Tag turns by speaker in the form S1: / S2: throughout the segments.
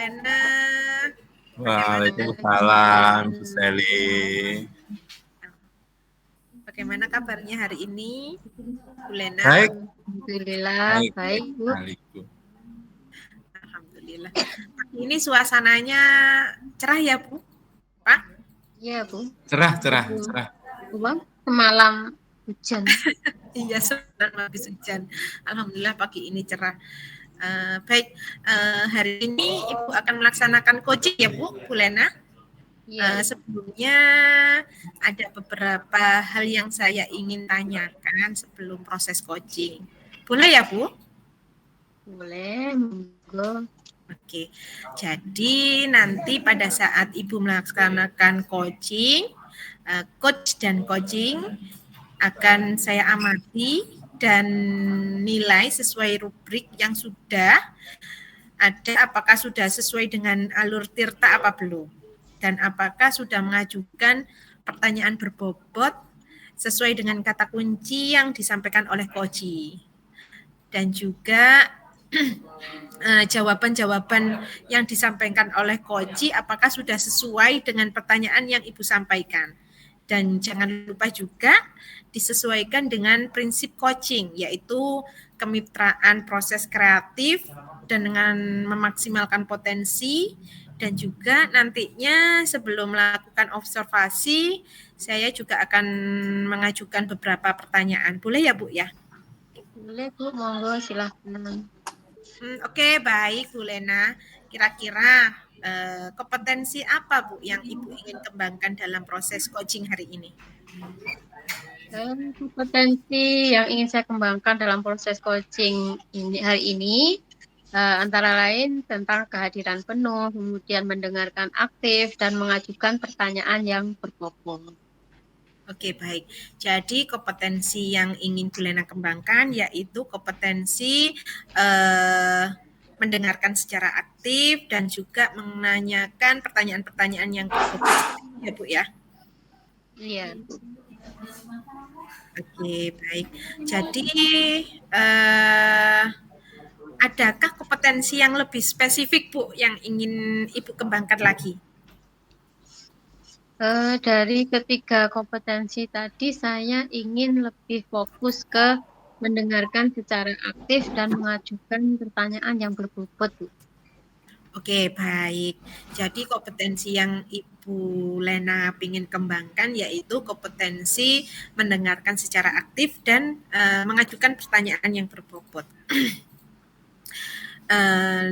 S1: Lena.
S2: Waalaikumsalam, Bu Seli.
S1: Bagaimana kabarnya hari ini, Bu Lena?
S2: Baik.
S3: Alhamdulillah, baik, Bu.
S1: Alhamdulillah. Ini suasananya cerah ya, Bu? Pak?
S3: Iya, Bu.
S2: Cerah.
S3: Bu, semalam hujan.
S1: Iya, semalam habis hujan. Alhamdulillah pagi ini cerah. Baik, hari ini Ibu akan melaksanakan coaching ya, Bu Lena?
S3: Iya.
S1: Sebelumnya ada beberapa hal yang saya ingin tanyakan sebelum proses coaching. Boleh ya, Bu?
S3: Boleh, monggo.
S1: Oke, jadi nanti pada saat Ibu melaksanakan coaching, coach dan coaching akan saya amati dan nilai sesuai rubrik yang sudah ada, apakah sudah sesuai dengan alur tirta apa belum, dan apakah sudah mengajukan pertanyaan berbobot sesuai dengan kata kunci yang disampaikan oleh coach, dan juga jawaban-jawaban yang disampaikan oleh coach apakah sudah sesuai dengan pertanyaan yang Ibu sampaikan. Dan jangan lupa juga disesuaikan dengan prinsip coaching, yaitu kemitraan proses kreatif dan dengan memaksimalkan potensi. Dan juga nantinya sebelum melakukan observasi, saya juga akan mengajukan beberapa pertanyaan. Boleh ya, Bu ya?
S3: Boleh, Bu, monggo silahkan.
S1: Oke, baik Bu Lena. Kira-kira kompetensi apa Bu yang Ibu ingin kembangkan dalam proses coaching hari ini?
S3: Kompetensi yang ingin saya kembangkan dalam proses coaching hari ini antara lain tentang kehadiran penuh, kemudian mendengarkan aktif dan mengajukan pertanyaan yang berbobot.
S1: Oke, baik. Jadi kompetensi yang ingin Bu Lena kembangkan yaitu kompetensi mendengarkan secara aktif dan juga menanyakan pertanyaan-pertanyaan yang berbobot, ya Bu ya?
S3: Iya.
S1: Oke, baik. Jadi adakah kompetensi yang lebih spesifik Bu yang ingin Ibu kembangkan lagi?
S3: Dari ketiga kompetensi tadi, saya ingin lebih fokus ke mendengarkan secara aktif dan mengajukan pertanyaan yang berbobot, Bu.
S1: Oke, baik. Jadi kompetensi yang Ibu Lena ingin kembangkan yaitu kompetensi mendengarkan secara aktif dan mengajukan pertanyaan yang berbobot.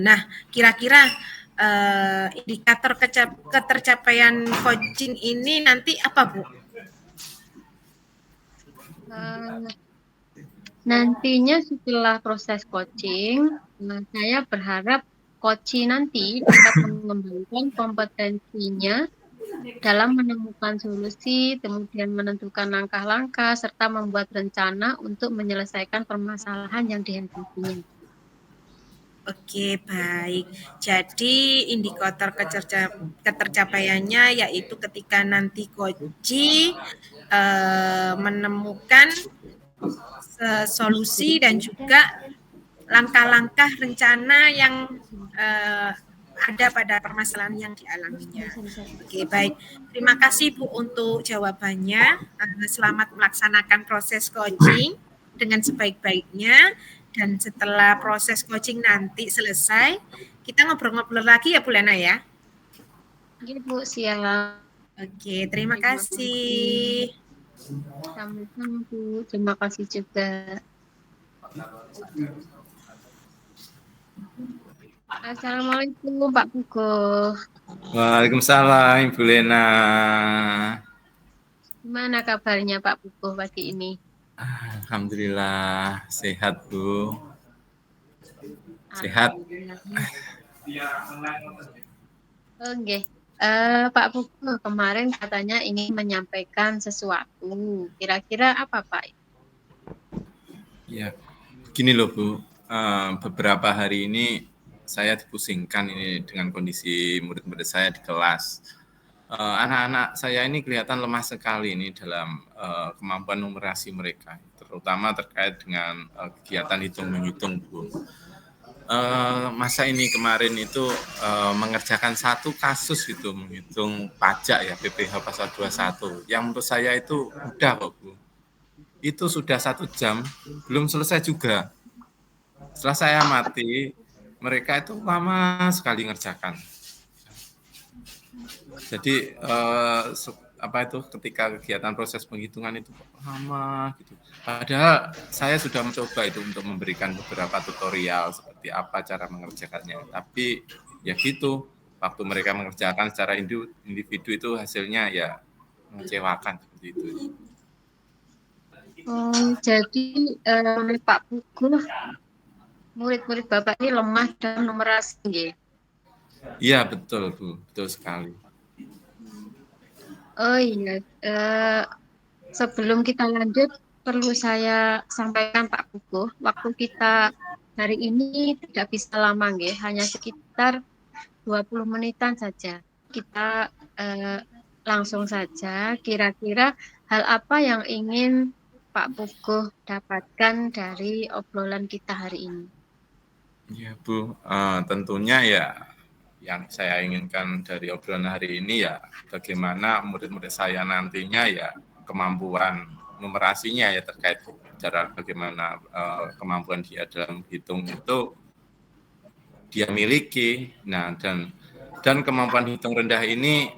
S1: Nah, kira-kira indikator ketercapaian coaching ini nanti apa, Bu?
S3: Nantinya setelah proses coaching, saya berharap coach nanti dapat mengembangkan kompetensinya dalam menemukan solusi, kemudian menentukan langkah-langkah, serta membuat rencana untuk menyelesaikan permasalahan yang dihadapinya.
S1: Oke, baik. Jadi indikator ketercapaiannya yaitu ketika nanti coach menemukan solusi dan juga langkah-langkah rencana yang ada pada permasalahan yang dialaminya. Oke, baik. Terima kasih Bu untuk jawabannya. Selamat melaksanakan proses coaching dengan sebaik-baiknya. Dan setelah proses coaching nanti selesai, kita ngobrol-ngobrol lagi ya Bu Lena ya?
S3: Iya Bu, siap.
S1: Oke, terima kasih.
S3: Sama-sama Bu, terima kasih juga. Assalamualaikum Pak Pugo.
S2: Waalaikumsalam Ibu Lena.
S3: Gimana kabarnya Pak Pugo pagi ini?
S2: Alhamdulillah sehat Bu. Sehat.
S3: Oke. Pak Pugo kemarin katanya ingin menyampaikan sesuatu. Kira-kira apa Pak?
S2: Ya, gini loh Bu. Beberapa hari ini saya dipusingkan ini dengan kondisi murid-murid saya di kelas. Anak-anak saya ini kelihatan lemah sekali ini dalam kemampuan numerasi mereka, terutama terkait dengan kegiatan hitung-menghitung, Bu. Masa ini kemarin itu mengerjakan satu kasus gitu, menghitung pajak ya, PPh pasal 21. Yang menurut saya itu udah kok Bu. Itu sudah 1 jam, belum selesai juga. Setelah saya amati, mereka itu lama sekali ngerjakan. Jadi apa itu ketika kegiatan proses penghitungan itu lama gitu. Padahal saya sudah mencoba itu untuk memberikan beberapa tutorial seperti apa cara mengerjakannya. Tapi ya gitu, waktu mereka mengerjakan secara individu itu hasilnya ya mengecewakan seperti itu.
S3: Jadi Pak Pugu, murid-murid Bapak ini lemah dalam numerasi, nggih?
S2: Iya betul Bu, betul sekali.
S3: Oh iya, sebelum kita lanjut, perlu saya sampaikan Pak Pugu, waktu kita hari ini tidak bisa lama, nggih, hanya sekitar 20 menitan saja. Kita langsung saja, kira-kira hal apa yang ingin Pak Pugu dapatkan dari obrolan kita hari ini?
S2: Ya Bu, tentunya ya yang saya inginkan dari obrolan hari ini ya bagaimana murid-murid saya nantinya ya kemampuan numerasinya ya terkait cara bagaimana kemampuan dia dalam hitung itu dia miliki. Nah dan kemampuan hitung rendah ini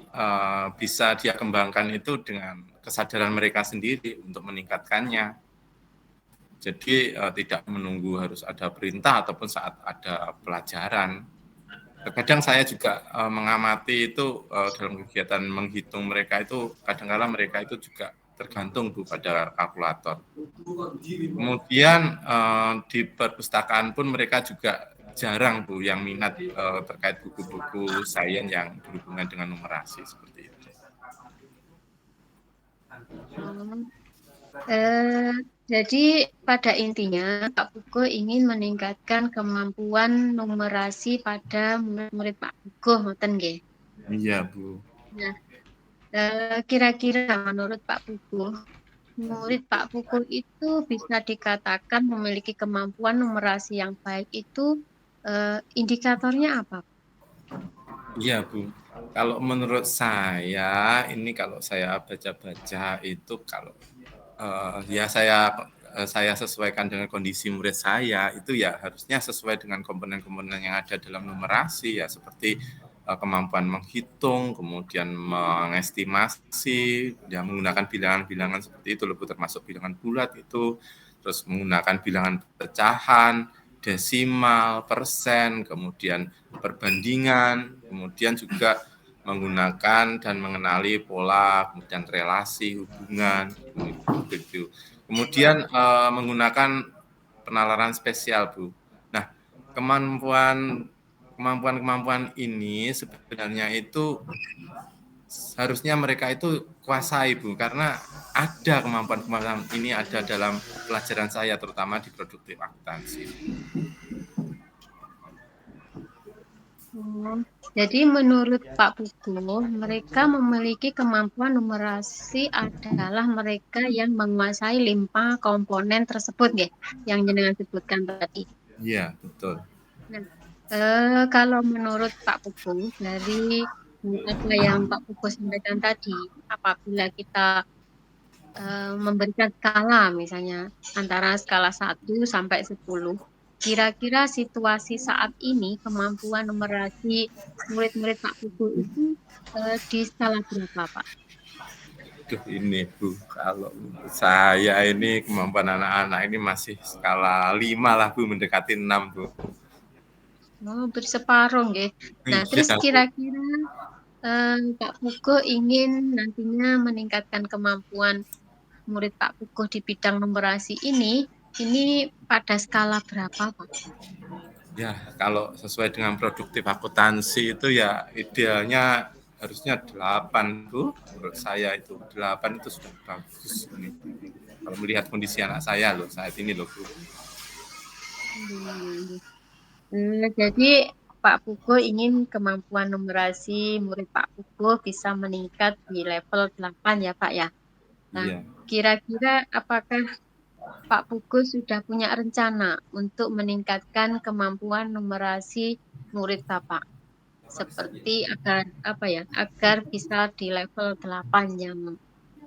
S2: bisa dia kembangkan itu dengan kesadaran mereka sendiri untuk meningkatkannya. Jadi tidak menunggu harus ada perintah ataupun saat ada pelajaran. Terkadang saya juga mengamati itu dalam kegiatan menghitung mereka itu kadang-kala mereka itu juga tergantung Bu pada kalkulator. Kemudian di perpustakaan pun mereka juga jarang Bu yang minat terkait buku-buku sains yang berhubungan dengan numerasi seperti itu.
S3: Jadi pada intinya Pak Pugu ingin meningkatkan kemampuan numerasi pada murid-murid Pak Pugu, ngoten nggih?
S2: Iya Bu.
S3: Nah, kira-kira menurut Pak Pugu, murid Pak Pugu itu bisa dikatakan memiliki kemampuan numerasi yang baik itu indikatornya apa?
S2: Iya Bu. Kalau menurut saya ini kalau saya baca-baca itu kalau ya saya sesuaikan dengan kondisi murid saya itu ya harusnya sesuai dengan komponen-komponen yang ada dalam numerasi ya seperti kemampuan menghitung, kemudian mengestimasi, ya menggunakan bilangan-bilangan seperti itu, lebih termasuk bilangan bulat itu, terus menggunakan bilangan pecahan, desimal, persen, kemudian perbandingan, kemudian juga menggunakan dan mengenali pola, kemudian relasi, hubungan, begitu. Kemudian menggunakan penalaran spesial, Bu. Nah, kemampuan ini sebenarnya itu harusnya mereka itu kuasai, Bu, karena ada kemampuan-kemampuan ini ada dalam pelajaran saya, terutama di produktif akuntansi.
S3: Jadi menurut Pak Pugu, mereka memiliki kemampuan numerasi adalah mereka yang menguasai 5 komponen tersebut, ya, yang jenengan sebutkan tadi.
S2: Iya, betul.
S3: Nah, kalau menurut Pak Pugu, dari apa yang Pak Pugu sampaikan tadi, apabila kita memberikan skala misalnya antara skala 1 sampai 10, kira-kira situasi saat ini kemampuan numerasi murid-murid Pak Pugu itu di skala berapa, Pak?
S2: Duh ini Bu, kalau saya ini kemampuan anak-anak ini masih skala 5 lah Bu, mendekati 6 Bu.
S3: Oh, berseparuh, nggih. Nah, terus
S2: Iya, Bu.
S3: kira-kira Pak Pugu ingin nantinya meningkatkan kemampuan murid Pak Pugu di bidang numerasi ini pada skala berapa, Pak?
S2: Ya, kalau sesuai dengan produktif akuntansi itu ya idealnya harusnya 8 Bu. Menurut saya itu 8 itu sudah bagus ini. Kalau melihat kondisi anak saya loh saat ini loh Bu.
S3: Jadi Pak Pugu ingin kemampuan numerasi murid Pak Pugu bisa meningkat di level 8 ya Pak ya. Nah,
S2: Iya.
S3: kira-kira apakah Pak Pugu sudah punya rencana untuk meningkatkan kemampuan numerasi murid Bapak? Seperti agar bisa di level 8 yang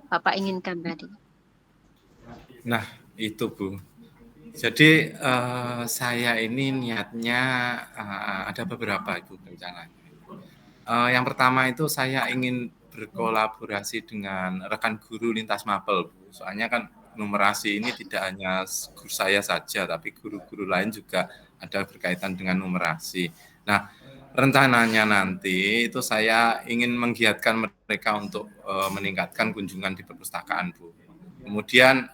S3: Bapak inginkan tadi.
S2: Nah, itu Bu. Jadi saya ini niatnya ada beberapa itu rencananya. Yang pertama itu saya ingin berkolaborasi dengan rekan guru lintas mapel, Bu. Soalnya kan numerasi ini tidak hanya guru saya saja, tapi guru-guru lain juga ada berkaitan dengan numerasi. Nah, rencananya nanti itu saya ingin menggiatkan mereka untuk meningkatkan kunjungan di perpustakaan, Bu. Kemudian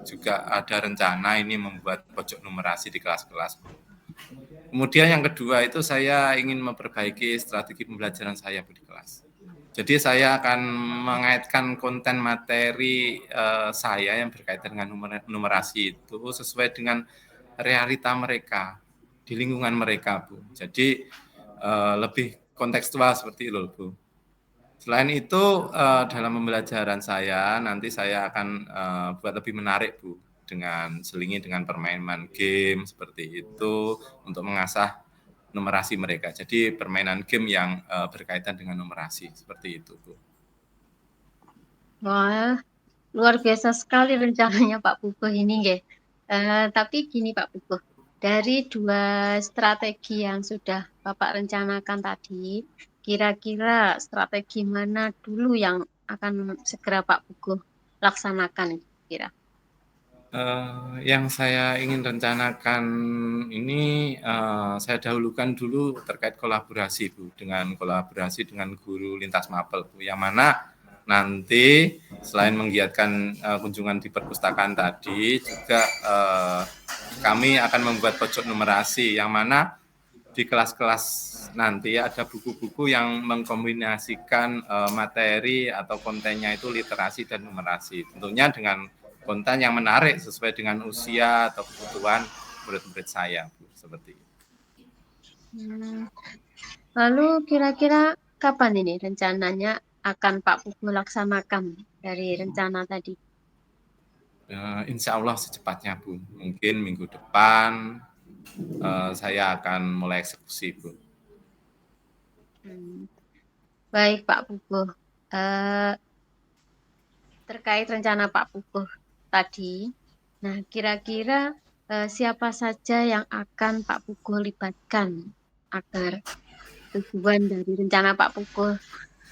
S2: juga ada rencana ini membuat pojok numerasi di kelas-kelas. Kemudian yang kedua itu saya ingin memperbaiki strategi pembelajaran saya di kelas. Jadi saya akan mengaitkan konten materi saya yang berkaitan dengan numerasi itu sesuai dengan realita mereka di lingkungan mereka, Bu. Jadi lebih kontekstual seperti itu, Bu. Selain itu dalam pembelajaran saya nanti saya akan buat lebih menarik, Bu, dengan selingi dengan permainan game seperti itu untuk mengasah numerasi mereka. Jadi permainan game yang berkaitan dengan numerasi seperti itu, Bu.
S3: Wah, luar biasa sekali rencananya Pak Pugu ini, nggih. Tapi gini Pak Pugu, dari 2 strategi yang sudah Bapak rencanakan tadi, kira-kira strategi mana dulu yang akan segera Pak Pugu laksanakan kira?
S2: Yang saya ingin rencanakan ini saya dahulukan dulu terkait kolaborasi, Bu, dengan kolaborasi dengan guru lintas mapel, Bu, yang mana nanti selain menggiatkan kunjungan di perpustakaan tadi, juga kami akan membuat pojok numerasi, yang mana di kelas-kelas nanti ada buku-buku yang mengkombinasikan materi atau kontennya itu literasi dan numerasi. Tentunya dengan konten yang menarik sesuai dengan usia atau kebutuhan murid-murid saya, Bu, seperti itu.
S3: Lalu kira-kira kapan ini rencananya akan Pak Pugu laksanakan dari rencana tadi?
S2: Insya Allah secepatnya, Bu. Mungkin minggu depan saya akan mulai eksekusi, Bu.
S3: Baik Pak Pugu. Terkait rencana Pak Pugu tadi, nah kira-kira siapa saja yang akan Pak Pugu libatkan agar tujuan dari rencana Pak Pugu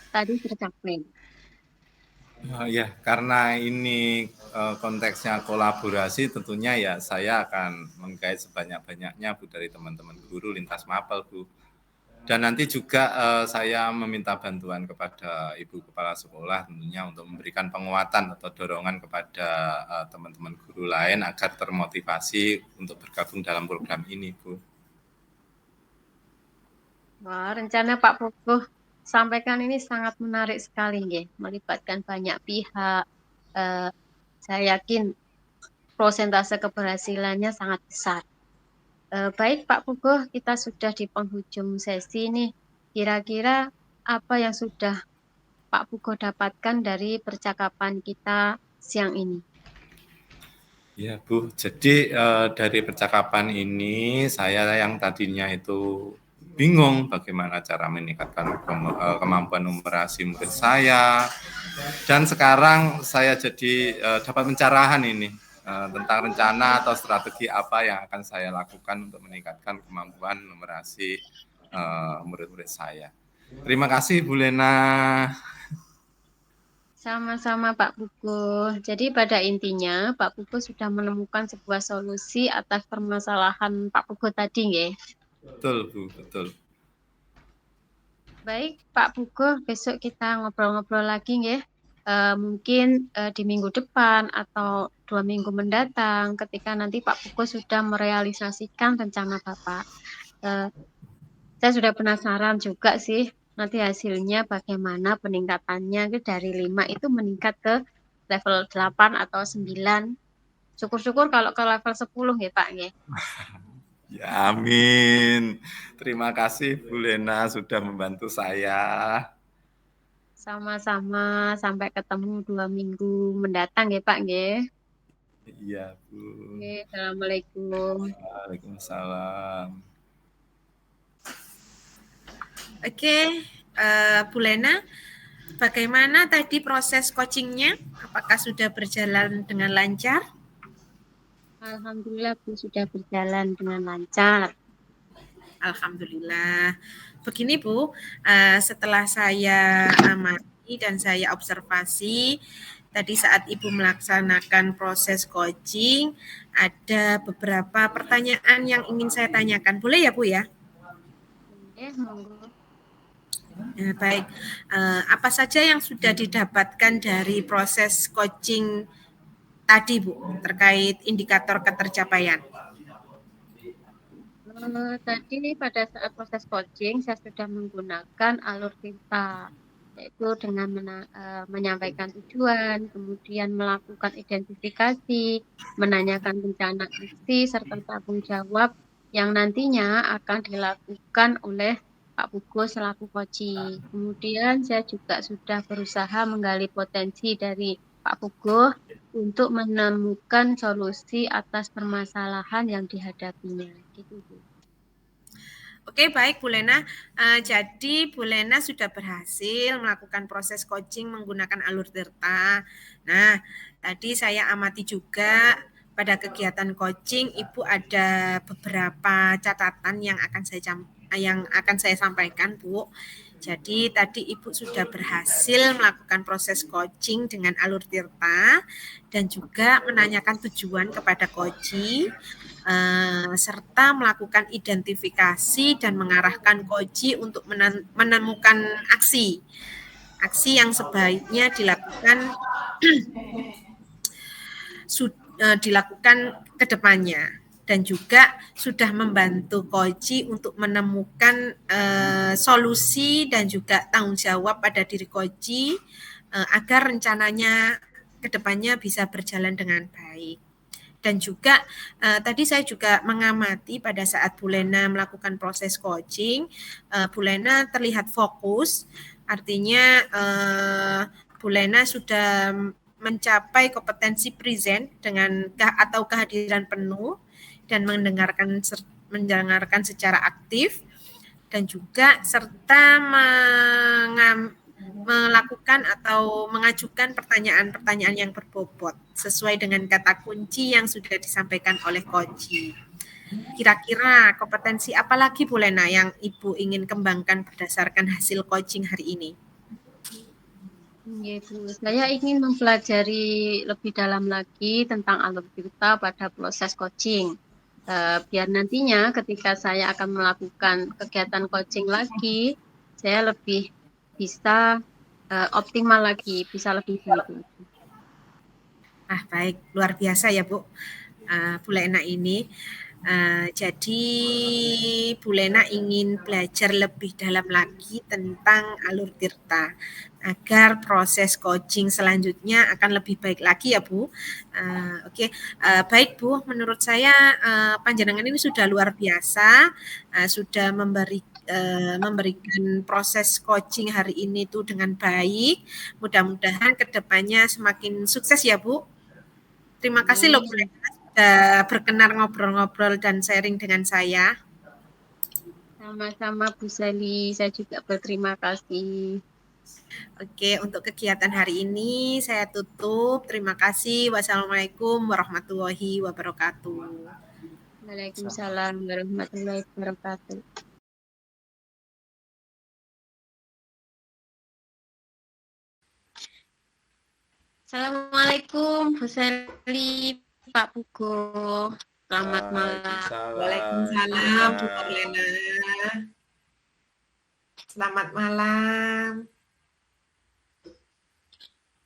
S3: tadi tercapai?
S2: Ya, karena ini konteksnya kolaborasi, tentunya ya saya akan menggait sebanyak-banyaknya, Bu, dari teman-teman guru lintas mapel, Bu. Dan nanti juga saya meminta bantuan kepada Ibu Kepala Sekolah tentunya untuk memberikan penguatan atau dorongan kepada teman-teman guru lain agar termotivasi untuk bergabung dalam program ini, Bu.
S3: Wah, rencana Pak Pugu sampaikan ini sangat menarik sekali, nggih. Melibatkan banyak pihak. Saya yakin prosentase keberhasilannya sangat besar. Baik Pak Pugu, kita sudah di penghujung sesi nih. Kira-kira apa yang sudah Pak Pugu dapatkan dari percakapan kita siang ini?
S2: Ya, Bu. Jadi dari percakapan ini saya yang tadinya itu bingung bagaimana cara meningkatkan kemampuan numerasi murid saya, dan sekarang saya jadi dapat pencerahan ini tentang rencana atau strategi apa yang akan saya lakukan untuk meningkatkan kemampuan numerasi murid-murid saya. Terima kasih, Bu Lena.
S3: Sama-sama Pak Pugu. Jadi pada intinya Pak Pugu sudah menemukan sebuah solusi atas permasalahan Pak Pugu tadi, nggih.
S2: Betul, Bu, betul.
S3: Baik Pak Pugu, besok kita ngobrol-ngobrol lagi, nggih. Mungkin di minggu depan atau 2 minggu mendatang ketika nanti Pak Pugu sudah merealisasikan rencana Bapak. Saya sudah penasaran juga sih nanti hasilnya bagaimana peningkatannya dari 5 itu meningkat ke level 8 atau 9. Syukur-syukur kalau ke level 10 nggih Pak nggih.
S2: Ya, amin. Terima kasih Bu Lena sudah membantu saya.
S3: Sama-sama, sampai ketemu 2 minggu mendatang nggih Pak nggih.
S2: Iya, Bu.
S3: Oke, Assalamualaikum.
S2: Waalaikumsalam.
S1: Oke, Bu Lena, bagaimana tadi proses coachingnya? Apakah sudah berjalan dengan lancar?
S3: Alhamdulillah Bu sudah berjalan dengan lancar.
S1: Alhamdulillah. Begini Bu, setelah saya amati dan saya observasi, tadi saat Ibu melaksanakan proses coaching, ada beberapa pertanyaan yang ingin saya tanyakan. Boleh ya Bu ya?
S3: Monggo.
S1: Baik, apa saja yang sudah didapatkan dari proses coaching tadi Bu, terkait indikator ketercapaian?
S3: Tadi pada saat proses coaching saya sudah menggunakan alur cerita, yaitu dengan menyampaikan tujuan, kemudian melakukan identifikasi, menanyakan rencana aksi, serta tanggung jawab yang nantinya akan dilakukan oleh Pak Pugo selaku coaching. Kemudian saya juga sudah berusaha menggali potensi dari Pak Pugo untuk menemukan solusi atas permasalahan yang dihadapinya. Gitu, Bu.
S1: Oke, baik Bu Lena. Jadi Bu Lena sudah berhasil melakukan proses coaching menggunakan alur tirta. Nah, tadi saya amati juga pada kegiatan coaching Ibu ada beberapa catatan yang akan saya sampaikan, Bu. Jadi tadi Ibu sudah berhasil melakukan proses coaching dengan alur tirta dan juga menanyakan tujuan kepada coachee, serta melakukan identifikasi dan mengarahkan coachee untuk menemukan aksi yang sebaiknya dilakukan ke depannya, dan juga sudah membantu coachee untuk menemukan solusi dan juga tanggung jawab pada diri coachee agar rencananya ke depannya bisa berjalan dengan baik. Dan juga tadi saya juga mengamati pada saat Bu Lena melakukan proses coaching, Bu Lena terlihat fokus, artinya Bu Lena sudah mencapai kompetensi present dengan atau kehadiran penuh dan mendengarkan secara aktif, dan juga serta melakukan atau mengajukan pertanyaan-pertanyaan yang berbobot sesuai dengan kata kunci yang sudah disampaikan oleh coachee. Kira-kira kompetensi apa lagi Bu Lena yang Ibu ingin kembangkan berdasarkan hasil coaching hari ini?
S3: Gitu. Saya ingin mempelajari lebih dalam lagi tentang alur cerita pada proses coaching. Biar nantinya ketika saya akan melakukan kegiatan coaching lagi, saya lebih bisa optimal lagi, bisa lebih baik lagi.
S1: Baik, luar biasa ya Bu, Bu Lena ini. Jadi Bu Lena ingin belajar lebih dalam lagi tentang alur tirta agar proses coaching selanjutnya akan lebih baik lagi ya Bu. Oke, baik Bu, menurut saya panjenengan ini sudah luar biasa, sudah memberikan proses coaching hari ini tuh dengan baik. Mudah-mudahan kedepannya semakin sukses ya Bu. Terima kasih loh Bu Lena sudah berkenan ngobrol-ngobrol dan sharing dengan saya.
S3: Sama-sama Bu Sally, saya juga berterima kasih.
S1: Oke, untuk kegiatan hari ini saya tutup. Terima kasih. Wassalamualaikum warahmatullahi wabarakatuh.
S3: Waalaikumsalam warahmatullahi wabarakatuh. Assalamualaikum Bu Sally, Pak Pugo. Selamat malam.
S1: Waalaikumsalam Bu Lena. Selamat malam.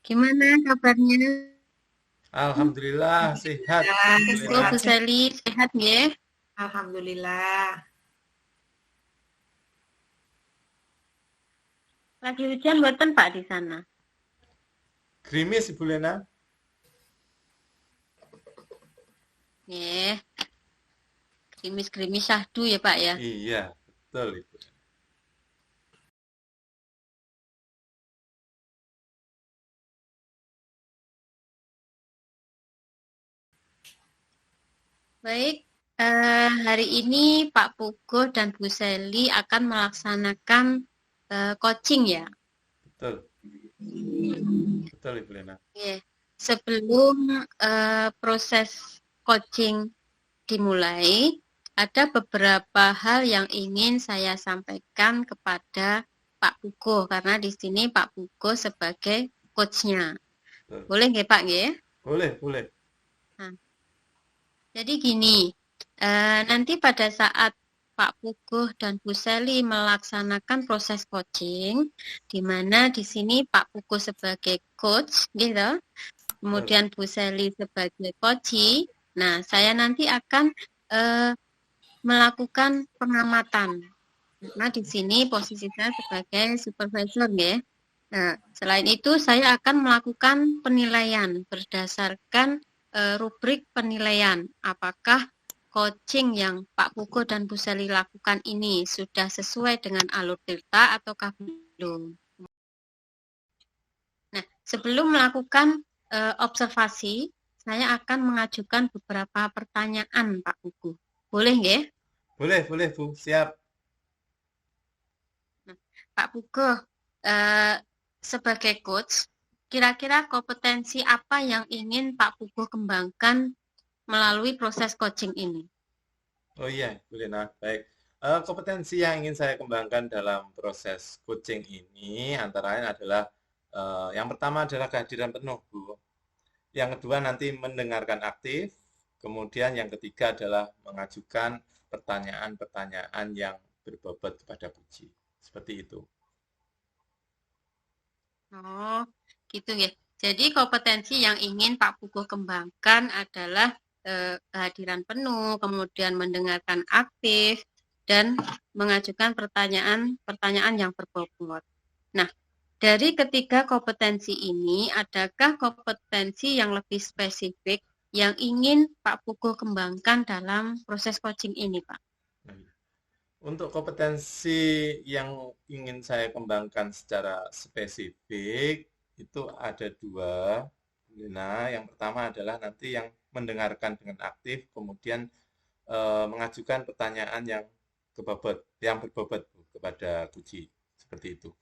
S3: Gimana kabarnya?
S4: Alhamdulillah sehat.
S3: Bu Sally sehat ya?
S1: Alhamdulillah.
S3: Lagi hujan mboten Pak di sana?
S4: Gerimis Ibu Lena.
S3: Gerimis-gerimis syahdu ya Pak ya?
S4: Iya, betul Ibu.
S3: Baik, hari ini Pak Pugo dan Bu Seli akan melaksanakan coaching ya.
S4: Betul. Betul, Ibu Lena.
S3: Oke. Sebelum proses coaching dimulai, ada beberapa hal yang ingin saya sampaikan kepada Pak Pugo karena di sini Pak Pugo sebagai coachnya.
S4: Betul.
S3: Boleh nggih Pak nggih?
S4: Boleh.
S3: Jadi gini, nanti pada saat Pak Pugo dan Bu Seli melaksanakan proses coaching, di mana di sini Pak Pugo sebagai coach, gitu, kemudian Bu Seli sebagai coachee. Nah, saya nanti akan melakukan pengamatan. Nah, di sini posisi saya sebagai supervisor, ya. Nah, selain itu saya akan melakukan penilaian berdasarkan rubrik penilaian. Apakah coaching yang Pak Pugo dan Bu Seli lakukan ini sudah sesuai dengan alur tirta ataukah belum? Nah, sebelum melakukan observasi, saya akan mengajukan beberapa pertanyaan Pak Pugo. Boleh nggih?
S4: Boleh, Bu. Siap.
S3: Nah, Pak Pugo, sebagai coach, kira-kira kompetensi apa yang ingin Pak Pugo kembangkan melalui proses coaching ini?
S4: Oh iya, Bu Lena. Baik. Kompetensi yang ingin saya kembangkan dalam proses coaching ini antara lain adalah yang pertama adalah kehadiran penuh, Bu. Yang kedua nanti mendengarkan aktif. Kemudian yang ketiga adalah mengajukan pertanyaan-pertanyaan yang berbobot kepada puji. Seperti itu.
S3: Oh, gitu ya. Jadi kompetensi yang ingin Pak Pugo kembangkan adalah kehadiran penuh, kemudian mendengarkan aktif, dan mengajukan pertanyaan yang berbobot. Nah, dari ketiga kompetensi ini, adakah kompetensi yang lebih spesifik yang ingin Pak Pugo kembangkan dalam proses coaching ini, Pak?
S4: Untuk kompetensi yang ingin saya kembangkan secara spesifik, itu ada dua. Nah, yang pertama adalah nanti yang mendengarkan dengan aktif, kemudian mengajukan pertanyaan yang berbobot kepada Kuci. Seperti itu.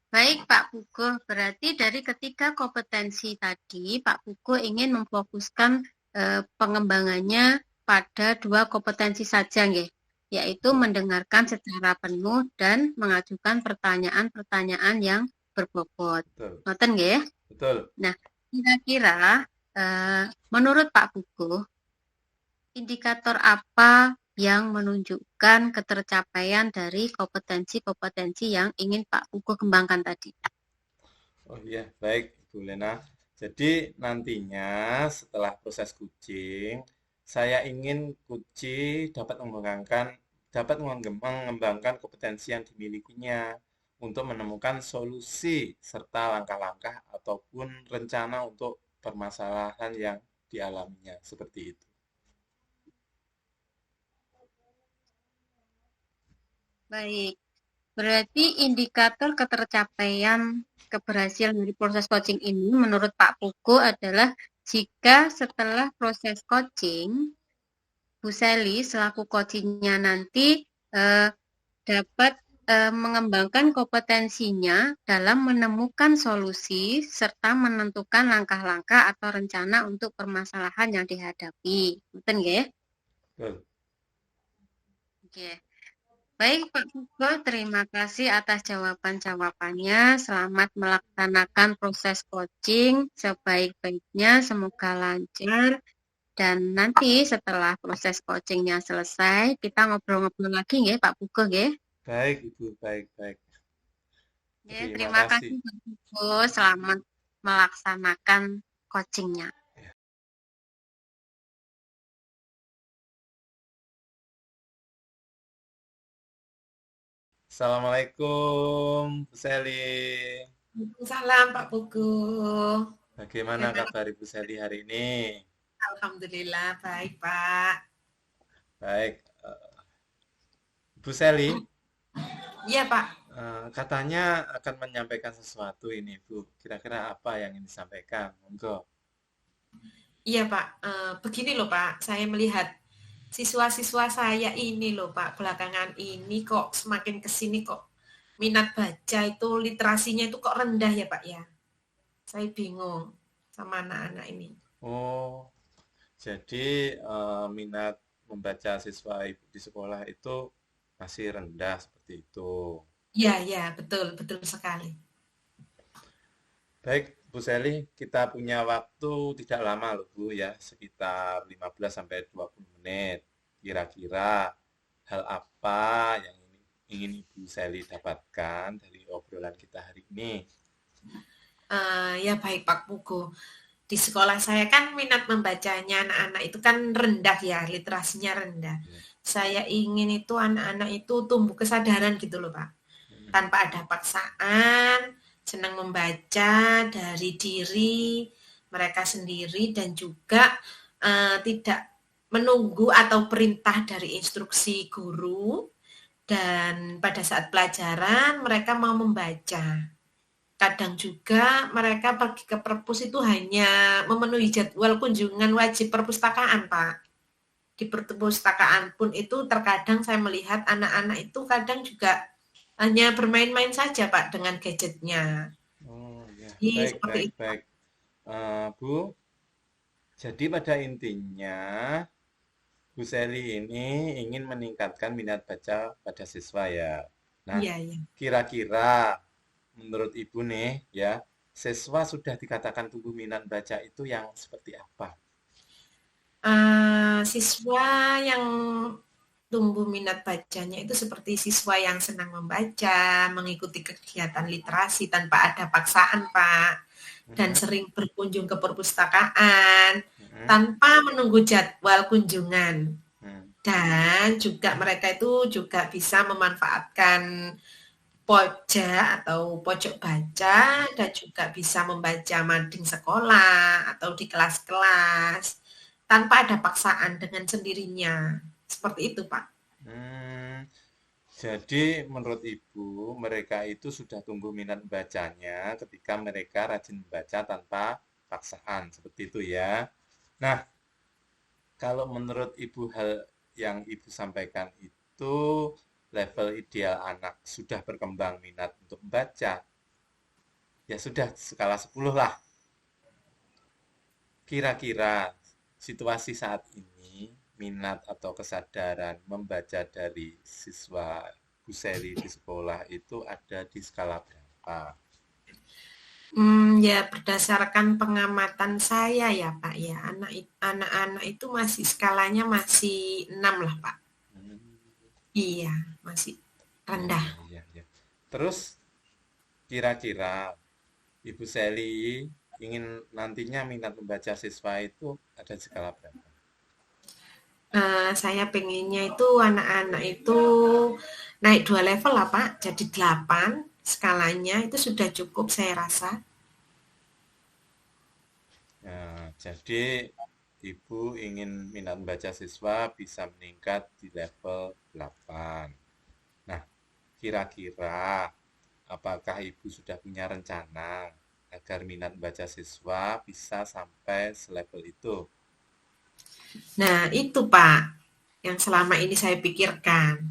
S3: Baik Pak Pugo, berarti dari ketiga kompetensi tadi, Pak Pugo ingin memfokuskan pengembangannya pada dua kompetensi saja, nggih, yaitu mendengarkan secara penuh dan mengajukan pertanyaan-pertanyaan yang berbobot. Ngoten nggih?
S4: Betul.
S3: Nah, kira-kira menurut Pak Pugo, indikator apa yang menunjukkan ketercapaian dari kompetensi-kompetensi yang ingin Pak Pugo kembangkan tadi?
S4: Oh iya, baik Bu Lena. Jadi nantinya setelah proses coaching, saya ingin Kuci dapat mengembangkan kompetensi yang dimilikinya untuk menemukan solusi serta langkah-langkah ataupun rencana untuk permasalahan yang dialaminya, seperti itu.
S3: Baik, berarti indikator ketercapaian keberhasilan dari proses coaching ini menurut Pak Pugo adalah jika setelah proses coaching, Bu Seli selaku coachingnya nanti dapat mengembangkan kompetensinya dalam menemukan solusi serta menentukan langkah-langkah atau rencana untuk permasalahan yang dihadapi. Betul nggih?
S4: Betul.
S3: Oke. Baik Pak Pugo, terima kasih atas jawaban-jawabannya. Selamat melaksanakan proses coaching sebaik-baiknya, semoga lancar. Dan nanti setelah proses coachingnya selesai, kita ngobrol-ngobrol lagi nggih Pak Pugo nggih.
S4: Baik Ibu, baik.
S3: Terima kasih Pak Pugo, selamat melaksanakan coachingnya.
S4: Assalamualaikum, Bu Seli.
S1: Salam Pak Pugo.
S4: Bagaimana kabar Ibu Seli hari ini?
S1: Alhamdulillah baik Pak.
S4: Baik, Bu Seli.
S1: Iya Pak.
S4: Katanya akan menyampaikan sesuatu ini, Bu. Kira-kira apa yang ingin disampaikan? Monggo.
S1: Iya Pak, begini loh Pak, saya melihat siswa-siswa saya ini loh Pak, belakangan ini kok semakin kesini kok minat baca itu literasinya itu kok rendah ya Pak ya. Saya bingung sama anak-anak ini.
S4: Oh, jadi minat membaca siswa Ibu di sekolah itu masih rendah seperti itu.
S1: Iya, iya, betul, betul sekali.
S4: Baik, Bu Seli, kita punya waktu tidak lama loh Bu ya, sekitar 15 sampai 20 menit. Kira-kira hal apa yang ingin Ibu Seli dapatkan dari obrolan kita hari ini?
S1: Ya baik Pak Pugo. Di sekolah saya kan minat membacanya anak-anak itu kan rendah ya, literasinya rendah.
S4: Ya.
S1: Saya ingin itu anak-anak itu tumbuh kesadaran gitu loh Pak. Tanpa ada paksaan, senang membaca dari diri mereka sendiri dan juga tidak menunggu atau perintah dari instruksi guru, dan pada saat pelajaran mereka mau membaca. Kadang juga mereka pergi ke perpus itu hanya memenuhi jadwal kunjungan wajib perpustakaan, Pak. Di perpustakaan pun itu terkadang saya melihat anak-anak itu kadang juga hanya bermain-main saja, Pak, dengan gadgetnya.
S4: Oh ya,
S1: Jadi
S4: baik,
S1: seperti
S4: baik,
S1: itu.
S4: baik. Bu, jadi pada intinya Bu Seli ini ingin meningkatkan minat baca pada siswa ya. Nah,
S1: Iya, iya.
S4: kira-kira menurut Ibu nih ya, siswa sudah dikatakan tumbuh minat baca itu yang seperti apa?
S1: Siswa yang tumbuh minat bacanya itu seperti siswa yang senang membaca, mengikuti kegiatan literasi tanpa ada paksaan, Pak, dan sering berkunjung ke perpustakaan tanpa menunggu jadwal kunjungan. Dan juga mereka itu juga bisa memanfaatkan pojok atau pojok baca dan juga bisa membaca mading sekolah atau di kelas-kelas tanpa ada paksaan dengan sendirinya. Seperti itu, Pak.
S4: Jadi menurut Ibu, mereka itu sudah tumbuh minat bacanya ketika mereka rajin membaca tanpa paksaan, seperti itu ya. Nah, kalau menurut Ibu hal yang Ibu sampaikan itu level ideal anak sudah berkembang minat untuk membaca, ya sudah skala 10 lah. Kira-kira situasi saat ini, minat atau kesadaran membaca dari siswa Bu Seli di sekolah itu ada di skala berapa?
S1: Ya berdasarkan pengamatan saya ya Pak ya, anak-anak itu masih skalanya masih 6 lah Pak. Iya, masih rendah.
S4: Iya, iya. Terus kira-kira Ibu Seli ingin nantinya minat membaca siswa itu ada di skala berapa?
S1: Saya pengennya itu anak-anak itu naik 2 level lah Pak, jadi 8 skalanya itu sudah cukup saya rasa.
S4: Nah, jadi Ibu ingin minat membaca siswa bisa meningkat di level 8. Nah, kira-kira apakah Ibu sudah punya rencana agar minat membaca siswa bisa sampai selevel itu?
S1: Nah, itu Pak yang selama ini saya pikirkan.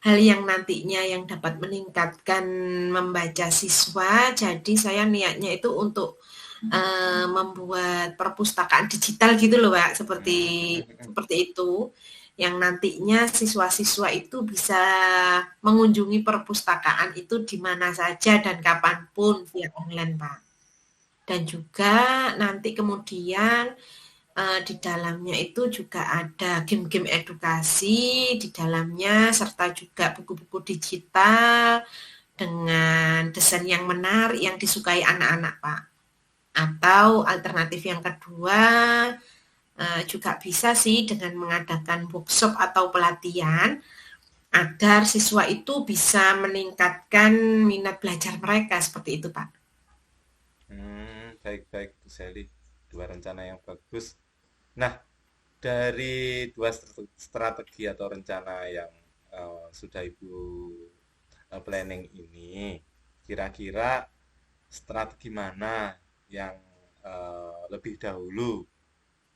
S1: Hal yang nantinya yang dapat meningkatkan membaca siswa, jadi saya niatnya itu untuk membuat perpustakaan digital gitu loh Pak, seperti itu, yang nantinya siswa-siswa itu bisa mengunjungi perpustakaan itu di mana saja dan kapanpun via online Pak. Dan juga nanti kemudian di dalamnya itu juga ada game-game edukasi di dalamnya, serta juga buku-buku digital dengan desain yang menarik yang disukai anak-anak Pak. Atau alternatif yang kedua juga bisa sih dengan mengadakan workshop atau pelatihan agar siswa itu bisa meningkatkan minat belajar mereka, seperti itu Pak.
S4: Baik-baik Bu Seli, dua rencana yang bagus. Nah, dari dua strategi atau rencana yang sudah Ibu planning ini, kira-kira strategi mana yang lebih dahulu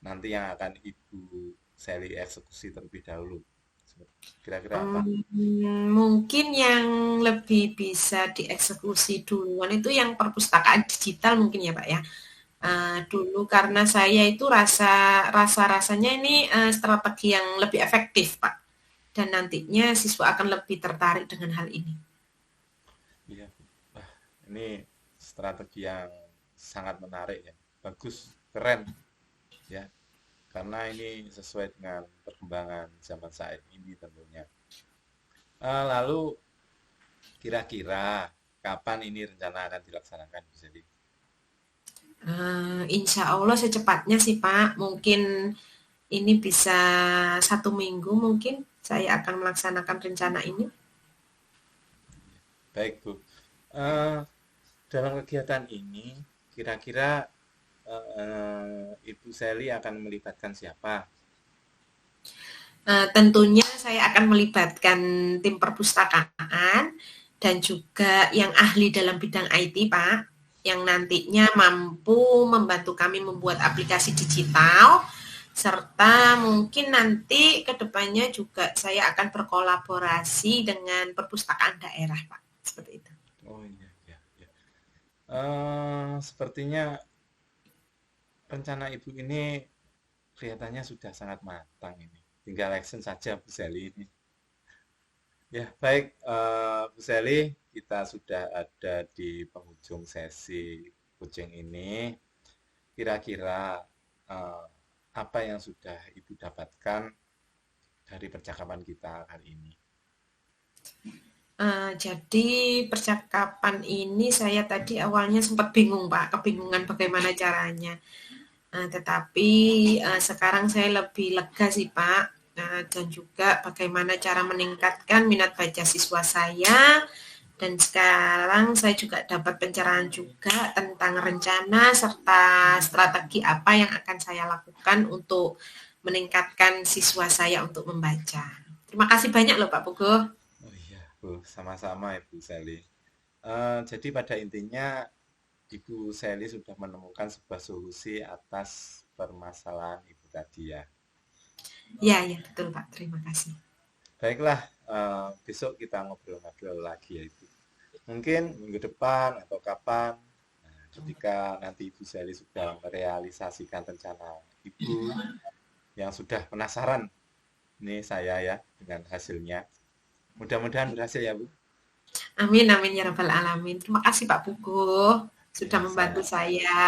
S4: nanti yang akan Ibu Sally eksekusi terlebih dahulu? Kira-kira apa?
S1: Mungkin yang lebih bisa dieksekusi duluan itu yang perpustakaan digital mungkin ya Pak ya. Dulu karena saya itu rasanya ini strategi yang lebih efektif Pak. Dan nantinya siswa akan lebih tertarik dengan hal ini.
S4: Iya, wah, ini strategi yang sangat menarik ya, bagus, keren ya, karena ini sesuai dengan perkembangan zaman saat ini tentunya. Lalu kira-kira kapan ini rencana akan dilaksanakan, Bu Sally?
S1: Insya Allah secepatnya sih Pak, mungkin ini bisa 1 minggu mungkin saya akan melaksanakan rencana ini.
S4: Baik, Bu. Dalam kegiatan ini, kira-kira Ibu Sally akan melibatkan siapa?
S1: Tentunya saya akan melibatkan tim perpustakaan dan juga yang ahli dalam bidang IT, Pak, yang nantinya mampu membantu kami membuat aplikasi digital, serta mungkin nanti ke depannya juga saya akan berkolaborasi dengan perpustakaan daerah, Pak. Seperti itu.
S4: Oh iya, iya, iya. Sepertinya rencana Ibu ini kelihatannya sudah sangat matang ini. Tinggal action saja, Bu Sally ini. Ya, baik, Bu Sally, kita sudah ada di penghujung sesi coaching ini. Kira-kira apa yang sudah Ibu dapatkan dari percakapan kita kali ini?
S1: Jadi percakapan ini saya tadi awalnya sempat bingung Pak, kebingungan bagaimana caranya. Tetapi sekarang saya lebih lega sih Pak, dan juga bagaimana cara meningkatkan minat baca siswa saya. Dan sekarang saya juga dapat pencerahan juga tentang rencana serta strategi apa yang akan saya lakukan untuk meningkatkan siswa saya untuk membaca. Terima kasih banyak loh Pak Pugo.
S4: Oh iya, Bu, sama-sama Ibu Sally. Jadi pada intinya Ibu Sally sudah menemukan sebuah solusi atas permasalahan Ibu tadi ya.
S1: Ya, betul Pak. Terima kasih.
S4: Baiklah, besok kita ngobrol-ngobrol lagi ya Ibu. Mungkin minggu depan atau kapan, ketika nanti Ibu Sally sudah merealisasikan rencana Ibu yang sudah penasaran, ini saya ya dengan hasilnya. Mudah-mudahan berhasil ya Bu.
S1: Amin, amin ya rabbal alamin. Terima kasih Pak Pugo sudah
S4: Ya,
S1: membantu
S4: sama.
S1: saya.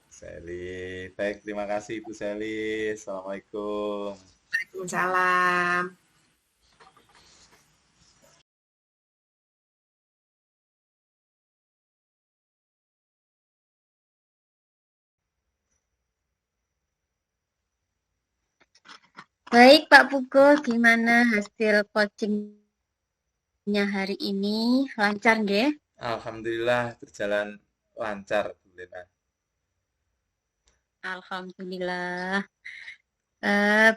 S4: Sally, baik, terima kasih Ibu Sally. Assalamualaikum.
S1: Waalaikumsalam.
S3: Baik Pak Pugo, gimana hasil coachingnya hari ini? Lancar nggih?
S4: Alhamdulillah berjalan lancar, Bu Lena.
S3: Alhamdulillah.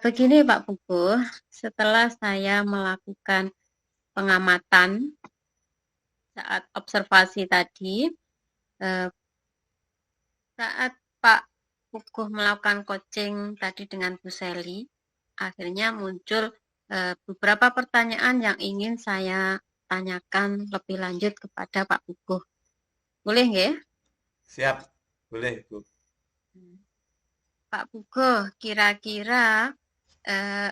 S3: Begini Pak Pugo, setelah saya melakukan pengamatan saat observasi tadi, saat Pak Pugo melakukan coaching tadi dengan Bu Sally, akhirnya muncul beberapa pertanyaan yang ingin saya tanyakan lebih lanjut kepada Pak Pugo. Boleh nggih?
S4: Siap, boleh Bu.
S3: Pak Pugo, kira-kira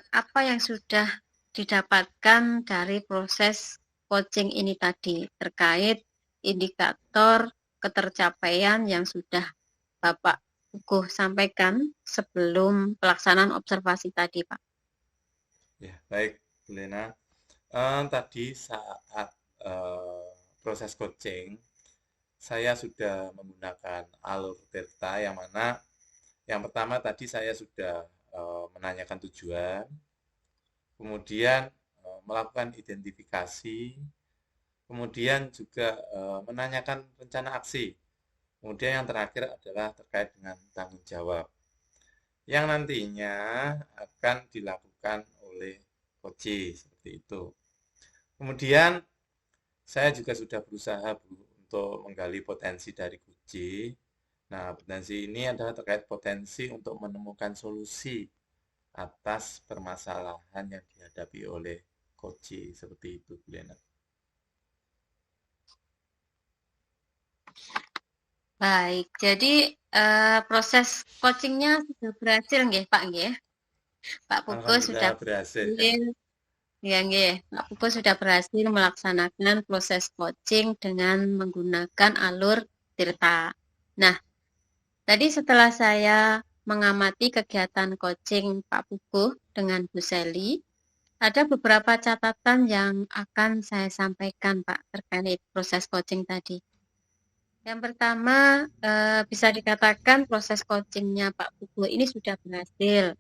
S3: apa yang sudah didapatkan dari proses coaching ini tadi terkait indikator ketercapaian yang sudah Bapak Pugo sampaikan sebelum pelaksanaan observasi tadi, Pak?
S4: Ya, baik, Bu Lena. Tadi saat proses coaching, saya sudah menggunakan alur delta yang mana yang pertama tadi saya sudah menanyakan tujuan, kemudian melakukan identifikasi, kemudian juga menanyakan rencana aksi. Kemudian yang terakhir adalah terkait dengan tanggung jawab yang nantinya akan dilakukan oleh coach seperti itu. Kemudian saya juga sudah berusaha Bu untuk menggali potensi dari Koji. Nah, potensi ini adalah terkait potensi untuk menemukan solusi atas permasalahan yang dihadapi oleh Koji. Seperti itu, Bu Lena.
S3: Baik, jadi proses coachingnya sudah berhasil nggih Pak nggih? Pak Pugo sudah
S4: Alhamdulillah berhasil.
S3: Ya, nggih. Pak Pugo sudah berhasil melaksanakan proses coaching dengan menggunakan alur Tirta. Nah, tadi setelah saya mengamati kegiatan coaching Pak Pugo dengan Bu Seli, ada beberapa catatan yang akan saya sampaikan Pak terkait proses coaching tadi. Yang pertama, bisa dikatakan proses coachingnya Pak Pugo ini sudah berhasil.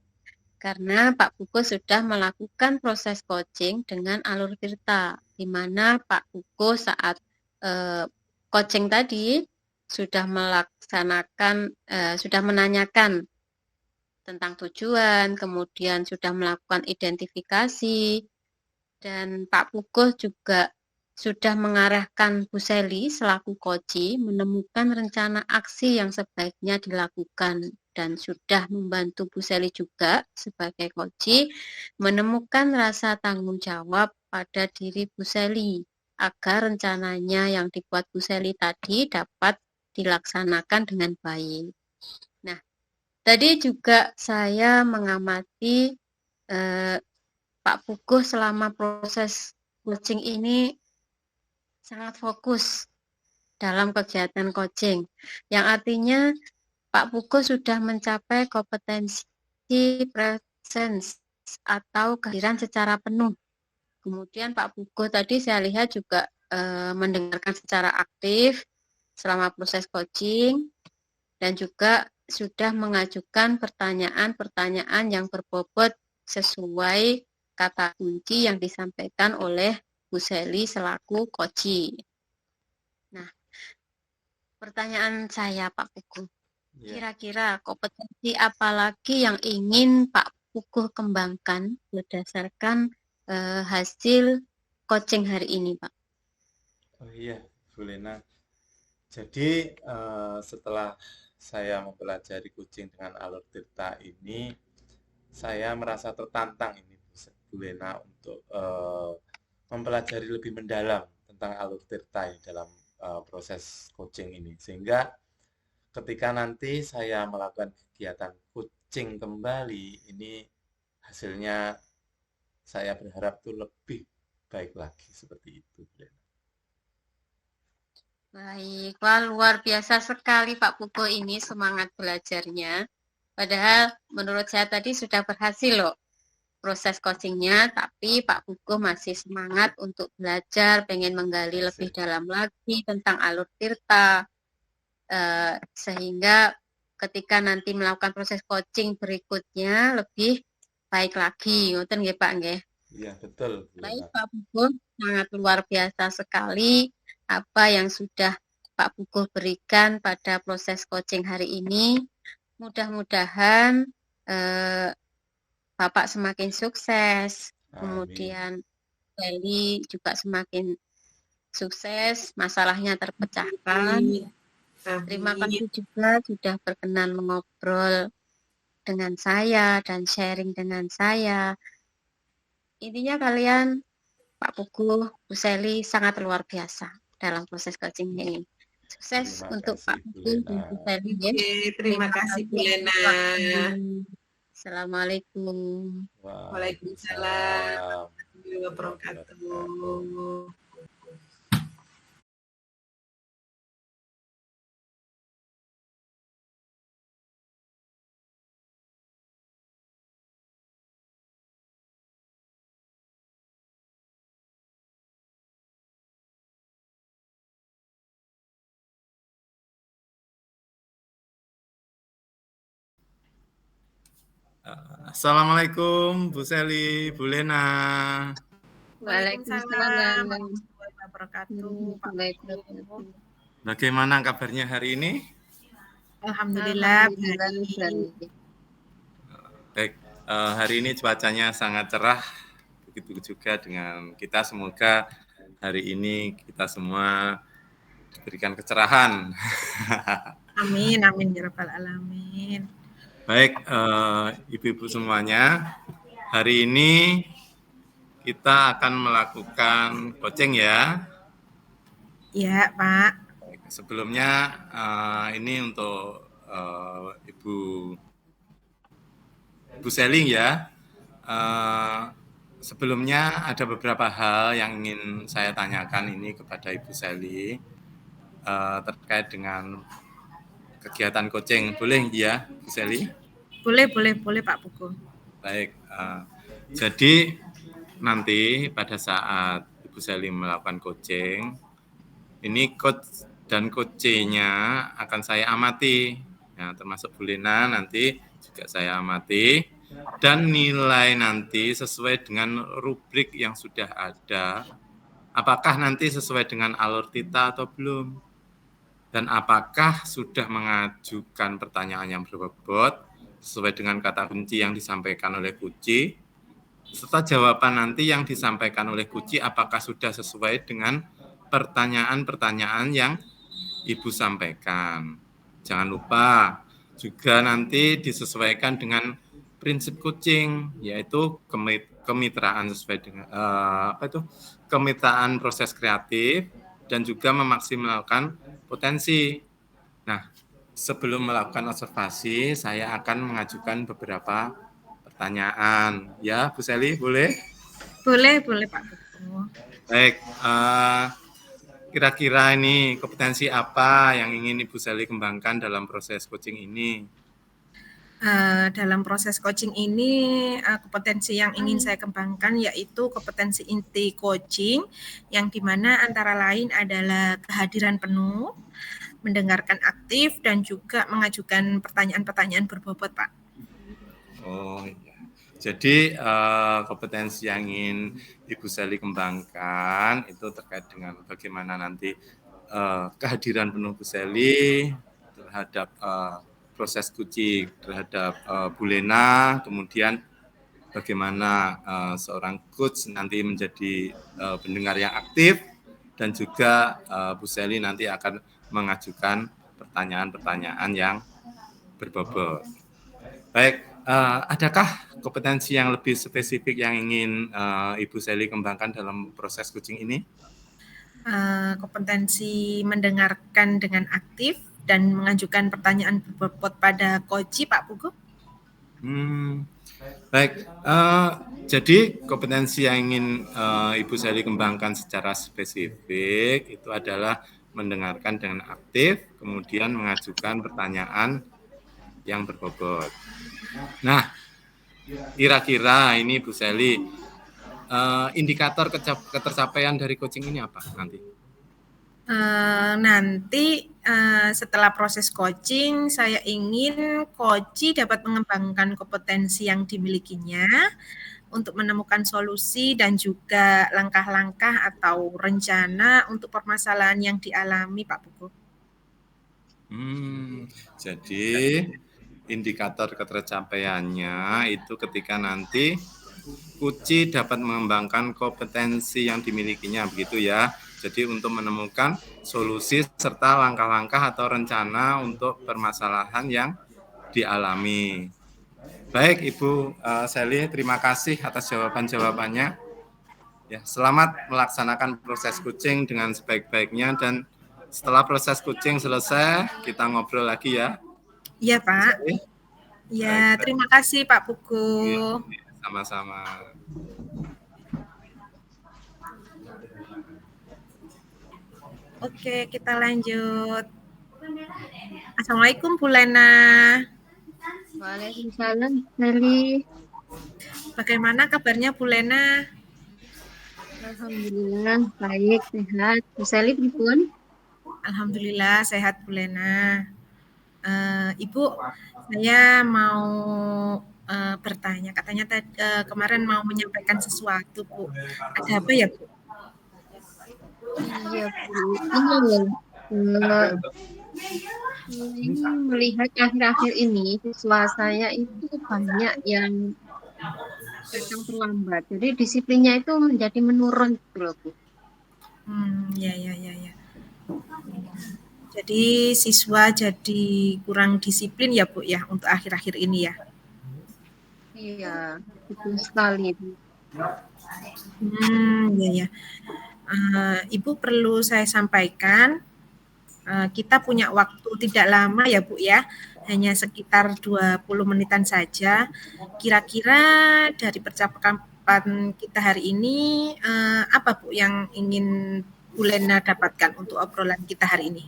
S3: Karena Pak Pugo sudah melakukan proses coaching dengan alur Tirta, di mana Pak Pugo saat coaching tadi sudah menanyakan tentang tujuan, kemudian sudah melakukan identifikasi, dan Pak Pugo juga sudah mengarahkan Bu Seli selaku coach menemukan rencana aksi yang sebaiknya dilakukan dan sudah membantu Bu Seli juga sebagai coach menemukan rasa tanggung jawab pada diri Bu Seli agar rencananya yang dibuat Bu Seli tadi dapat dilaksanakan dengan baik. Nah, tadi juga saya mengamati Pak Pugo selama proses coaching ini sangat fokus dalam kegiatan coaching, yang artinya Pak Pugo sudah mencapai kompetensi presence atau kehadiran secara penuh. Kemudian Pak Pugo tadi saya lihat juga mendengarkan secara aktif selama proses coaching dan juga sudah mengajukan pertanyaan-pertanyaan yang berbobot sesuai kata kunci yang disampaikan oleh Bu Seli selaku coach. Nah, pertanyaan saya Pak Pugo, kira-kira kompetensi apa lagi yang ingin Pak Pugo kembangkan berdasarkan hasil coaching hari ini, Pak?
S4: Oh iya, Bu Lena. Jadi setelah saya mempelajari coaching dengan alur Tirta ini, saya merasa tertantang ini Bu Lena untuk mempelajari lebih mendalam tentang alur Tirta dalam proses coaching ini. Sehingga ketika nanti saya melakukan kegiatan coaching kembali, ini hasilnya saya berharap itu lebih baik lagi seperti itu.
S3: Baik, wah luar biasa sekali Pak Pugo ini semangat belajarnya. Padahal menurut saya tadi sudah berhasil loh proses coachingnya, tapi Pak Pugo masih semangat untuk belajar, pengen menggali lebih dalam lagi tentang alur Tirta, sehingga ketika nanti melakukan proses coaching berikutnya lebih baik lagi. Ngoten nggih Pak nggih?
S4: Iya, betul.
S3: Baik Pak Pugo, sangat luar biasa sekali apa yang sudah Pak Pugo berikan pada proses coaching hari ini. Mudah-mudahan Bapak semakin sukses, kemudian Seli juga semakin sukses, masalahnya terpecahkan. Terima kasih juga sudah berkenan mengobrol dengan saya dan sharing dengan saya. Intinya kalian, Pak Pugo, Bu Seli sangat luar biasa dalam proses coaching ini. Sukses untuk Pak Pugo dan Bu Seli.
S1: Terima kasih Bu Lena.
S3: Assalamualaikum.
S1: Waalaikumsalam warahmatullahi wabarakatuh.
S2: Assalamualaikum Bu Seli, Bu Lena.
S3: Waalaikumsalam
S1: warahmatullahi wabarakatuh. Pak Pugo.
S2: Bagaimana kabarnya hari ini?
S1: Alhamdulillah.
S2: Baik, hari ini cuacanya sangat cerah, begitu juga dengan kita. Semoga hari ini kita semua diberikan kecerahan.
S1: Amin, amin ya rabbal alamin.
S2: Baik, ibu-ibu semuanya, hari ini kita akan melakukan coaching ya.
S1: Ya, Pak.
S2: Sebelumnya ini untuk Ibu Selly ya. Sebelumnya ada beberapa hal yang ingin saya tanyakan ini kepada Ibu Selly terkait dengan kegiatan coaching. Boleh ya, Bu Selly?
S1: Boleh Pak Pugu.
S2: Baik, jadi nanti pada saat Ibu Selly melakukan coaching, ini coach dan coach-nya akan saya amati, ya, termasuk Bu Lena nanti juga saya amati, dan nilai nanti sesuai dengan rubrik yang sudah ada, apakah nanti sesuai dengan alur tita atau belum, dan apakah sudah mengajukan pertanyaan yang berbobot sesuai dengan kata kunci yang disampaikan oleh Kuci, serta jawaban nanti yang disampaikan oleh Kuci apakah sudah sesuai dengan pertanyaan-pertanyaan yang Ibu sampaikan. Jangan lupa juga nanti disesuaikan dengan prinsip coaching, yaitu kemitraan sesuai dengan kemitraan proses kreatif dan juga memaksimalkan potensi. Nah, sebelum melakukan observasi, saya akan mengajukan beberapa pertanyaan. Ya, Bu Selly, boleh?
S1: Boleh Pak Pugu.
S2: Baik, kira-kira ini kompetensi apa yang ingin Ibu Selly kembangkan dalam proses coaching ini?
S1: Dalam proses coaching ini, kompetensi yang ingin saya kembangkan yaitu kompetensi inti coaching, yang dimana antara lain adalah kehadiran penuh, mendengarkan aktif, dan juga mengajukan pertanyaan-pertanyaan berbobot, Pak.
S2: Oh iya. Jadi kompetensi yang ingin Ibu Selly kembangkan itu terkait dengan bagaimana nanti kehadiran penuh Bu Selly terhadap proses coaching terhadap Bu Lena, kemudian bagaimana seorang coach nanti menjadi pendengar yang aktif, dan juga Bu Selly nanti akan mengajukan pertanyaan-pertanyaan yang berbobot. Baik, adakah kompetensi yang lebih spesifik yang ingin Ibu Selly kembangkan dalam proses coaching ini?
S1: Kompetensi mendengarkan dengan aktif dan mengajukan pertanyaan berbobot pada coach, Pak Pugu.
S2: Baik, jadi kompetensi yang ingin Ibu Selly kembangkan secara spesifik itu adalah mendengarkan dengan aktif, kemudian mengajukan pertanyaan yang berbobot. Nah, kira-kira ini Bu Selly, indikator ketercapaian dari coaching ini apa nanti?
S1: Nanti setelah proses coaching, saya ingin coach dapat mengembangkan kompetensi yang dimilikinya untuk menemukan solusi dan juga langkah-langkah atau rencana untuk permasalahan yang dialami, Pak Pugu.
S2: Jadi indikator ketercapaiannya itu ketika nanti Kuci dapat mengembangkan kompetensi yang dimilikinya, begitu ya. Jadi untuk menemukan solusi serta langkah-langkah atau rencana untuk permasalahan yang dialami. Baik, Ibu Selly, terima kasih atas jawaban-jawabannya. Ya, selamat melaksanakan proses coaching dengan sebaik-baiknya, dan setelah proses coaching selesai, kita ngobrol lagi ya.
S1: Iya, Pak. Ya, terima kasih Pak Pugu.
S2: Ya, sama-sama.
S1: Oke, kita lanjut. Assalamualaikum Bu Lena.
S3: Waalaikumsalam, Selly.
S1: Bagaimana kabarnya Bu Lena?
S3: Alhamdulillah, baik, sehat. Bu Selly, pripun?
S1: Alhamdulillah, sehat Bu Lena. Ibu, saya mau bertanya. Katanya kemarin mau menyampaikan sesuatu, Bu. Ada apa ya, Bu?
S3: Iya, Bu. Ini melihat akhir-akhir ini siswa saya itu banyak yang datang terlambat. Jadi disiplinnya itu menjadi menurun, Bu.
S1: Ya, ya, ya, ya. Jadi siswa jadi kurang disiplin ya Bu ya untuk akhir-akhir ini ya.
S3: Iya, betul sekali, Bu.
S1: Ya, ya. Ibu perlu saya sampaikan, kita punya waktu tidak lama ya Bu ya, hanya sekitar 20 menitan saja. Kira-kira dari percakapan kita hari ini, apa Bu yang ingin Bu Lena dapatkan untuk obrolan kita hari ini?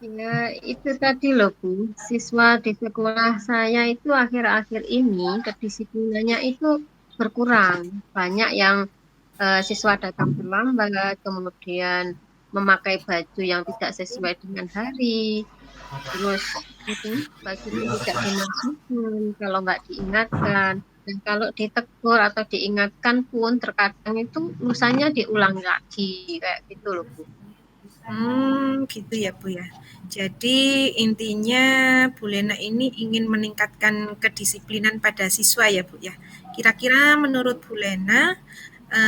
S3: Ya, itu tadi loh, Bu. Siswa di sekolah saya itu akhir-akhir ini kedisiplinannya itu berkurang. Banyak yang siswa datang terlambat, kemudian memakai baju yang tidak sesuai dengan hari, terus bajunya tidak dimasukkan kalau nggak diingatkan. Dan kalau ditegur atau diingatkan pun terkadang itu lusanya diulang lagi kayak gitu loh, Bu.
S1: Gitu ya Bu ya. Jadi intinya Bu Lena ini ingin meningkatkan kedisiplinan pada siswa ya Bu ya. Kira-kira menurut Bu Lena,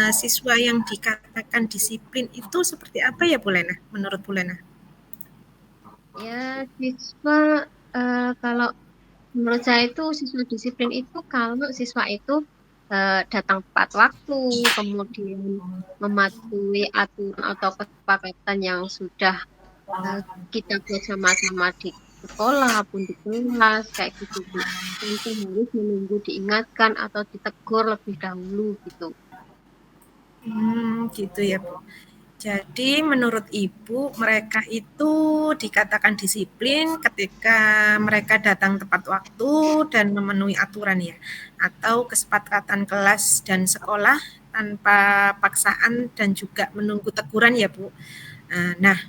S1: siswa yang dikatakan disiplin itu seperti apa ya Bu Lena, menurut Bu Lena?
S3: Ya, siswa kalau menurut saya itu siswa disiplin itu kalau siswa itu datang tepat waktu, kemudian mematuhi aturan atau kesepakatan yang sudah kita buat sama-sama di sekolah pun di kelas kayak gitu Bu. Tanpa harus menunggu diingatkan atau ditegur lebih dahulu gitu.
S1: Gitu ya Bu. Jadi menurut Ibu mereka itu dikatakan disiplin ketika mereka datang tepat waktu dan memenuhi aturan ya, atau kesepakatan kelas dan sekolah tanpa paksaan dan juga menunggu teguran ya Bu. Nah,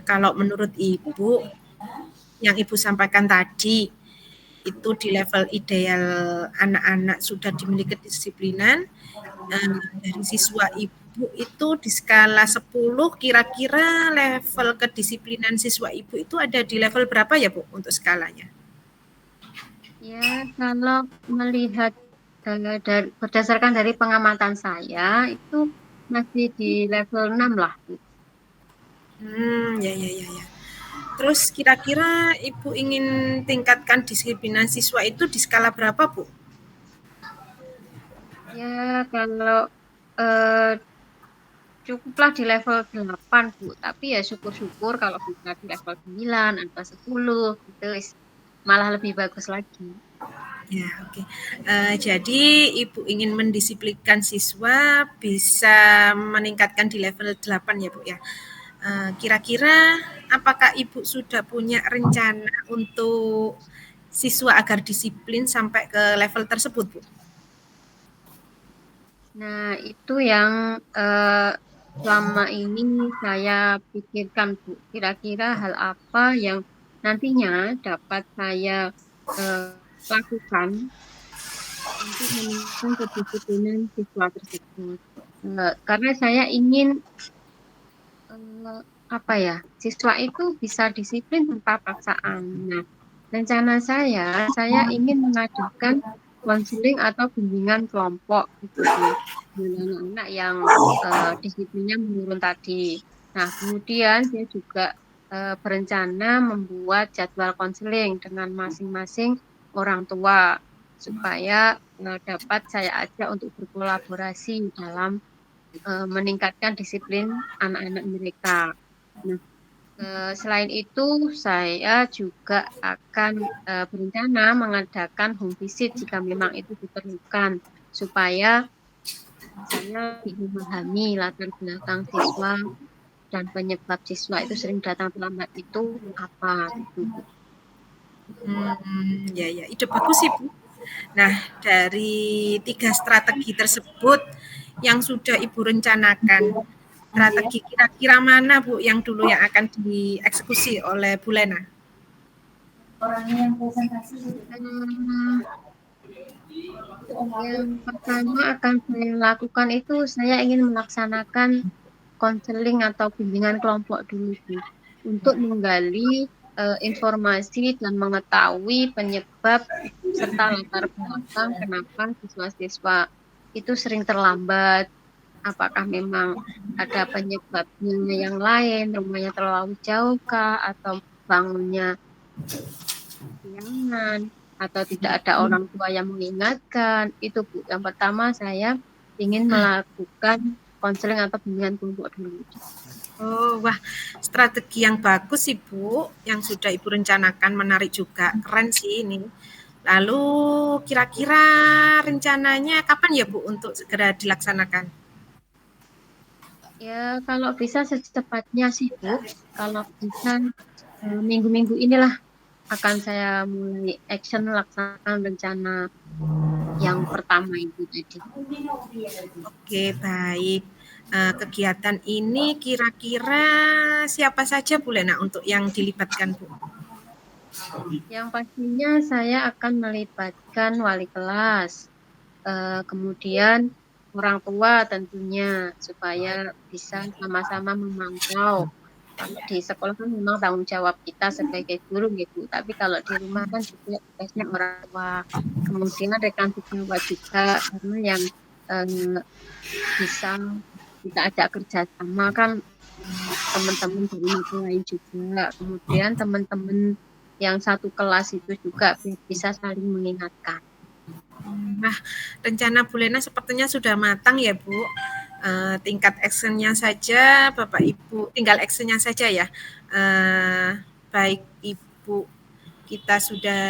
S1: kalau menurut Ibu yang Ibu sampaikan tadi itu di level ideal anak-anak sudah dimiliki kedisiplinan, dari siswa Ibu itu di skala 10 kira-kira level kedisiplinan siswa Ibu itu ada di level berapa ya Bu untuk skalanya?
S3: Ya, kalau melihat berdasarkan dari pengamatan saya itu masih di level 6 lah.
S1: Ya, ya, ya, ya. Terus kira-kira Ibu ingin tingkatkan disiplinan siswa itu di skala berapa Bu?
S3: Ya, kalau cukuplah di level 8 Bu, tapi ya syukur-syukur kalau bisa di level 9 atau 10 gitu malah lebih bagus lagi.
S1: Ya, oke. Jadi Ibu ingin mendisiplinkan siswa bisa meningkatkan di level 8 ya Bu ya. Kira-kira apakah Ibu sudah punya rencana untuk siswa agar disiplin sampai ke level tersebut Bu?
S3: Nah, itu yang selama ini saya pikirkan Bu. Kira-kira hal apa yang nantinya dapat saya lakukan untuk meningkatkan kedisiplinan siswa tersebut. Karena saya ingin siswa itu bisa disiplin tanpa paksaan. Nah, rencana saya ingin mengadakan konseling atau bimbingan kelompok gitu dengan anak-anak yang disiplinnya menurun tadi. Nah, kemudian saya juga berencana membuat jadwal konseling dengan masing-masing orang tua supaya dapat saya ajak untuk berkolaborasi dalam meningkatkan disiplin anak-anak mereka. Nah, selain itu saya juga akan berencana mengadakan home visit jika memang itu diperlukan supaya saya lebih memahami latar belakang siswa dan penyebab siswa itu sering datang terlambat itu apa gitu.
S1: Ya, ya, ide bagus sih Bu. Nah, dari 3 strategi tersebut yang sudah Ibu rencanakan, strategi kira-kira mana Bu yang dulu yang akan dieksekusi oleh Bu Lena?
S3: Yang pertama akan saya lakukan itu saya ingin melaksanakan konseling atau bimbingan kelompok dulu Bu, untuk menggali informasi dan mengetahui penyebab serta latar belakang kenapa siswa-siswa itu sering terlambat. apakah memang ada penyebabnya yang lain, rumahnya terlalu jauh kah, atau bangunnya kesiangan, atau tidak ada orang tua yang mengingatkan. Itu Bu, yang pertama saya ingin melakukan konseling atau bimbingan kelompok dulu.
S1: Oh, wah, strategi yang bagus sih Bu, yang sudah Ibu rencanakan, menarik juga, keren sih ini. Lalu kira-kira rencananya kapan ya Bu untuk segera dilaksanakan?
S3: Ya, kalau bisa secepatnya sih Bu, kalau bisa minggu-minggu inilah akan saya mulai action melaksanakan rencana yang pertama itu tadi.
S1: Oke, baik. Kegiatan ini kira-kira siapa saja Bu Lena untuk yang dilibatkan Bu?
S3: Yang pastinya saya akan melibatkan wali kelas, kemudian orang tua tentunya, supaya bisa sama-sama memantau. Kalau di sekolah kan memang tanggung jawab kita sebagai guru gitu, tapi kalau di rumah kan juga tugasnya orang tua. Kemudian rekan sejawat juga, karena yang bisa kita ajak kerjasama kan teman-teman dari mata lain juga. Kemudian teman-teman yang satu kelas itu juga bisa saling mengingatkan.
S1: Nah, rencana Bu Lena sepertinya sudah matang ya Bu. Tingkat actionnya saja Bapak Ibu, tinggal actionnya saja ya. Baik Ibu, kita sudah